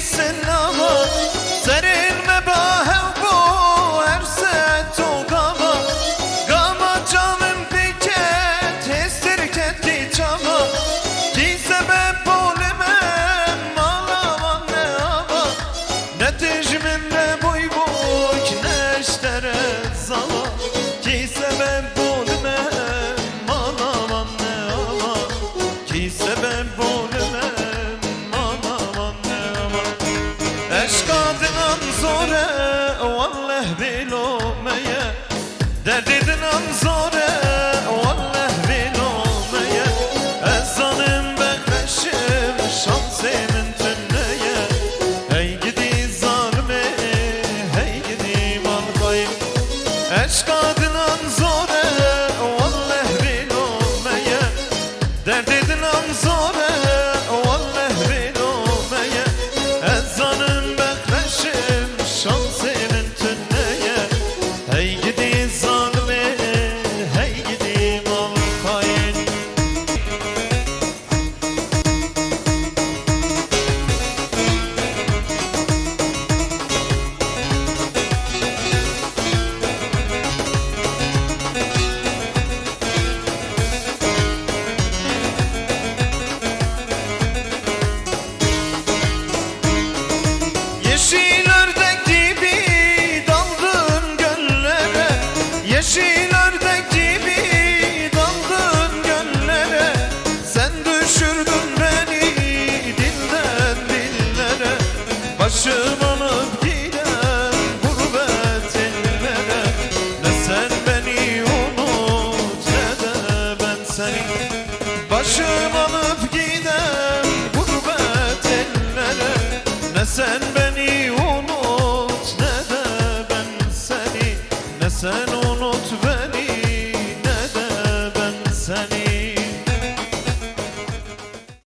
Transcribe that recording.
سلامة سرين مباهو بو هرسات وقامة قامة جامن بيكت هستركتي جامة كي سبب بولمن مالا وانه آبا نتج من بوي بوك نشترى الزلا كي سبب بولمن مالا وانه آبا كي سبب بولمن Eşkadın zore vallah bilomeye Derdidin zore vallah bilomeye Ezanım bekleşim şansımın tünneye Hey gidi zalime hey gidi malkayım Eşkadın zore vallah bilomeye Derdidin zore vallah bilomeye Ezanım şansımın tünneye Hey gidi zalime hey gidi malkayın Yeşil ördek gibi daldın göllere Yeşil ördek gibi daldın göllere Sen düşürdün beni dilden dillere Başım alıp giden gurbet ellere Ne sen beni unut ne de ben seni Başım alıp giden gurbet ellere Ne sen beni unut ne de ben seni Ne sen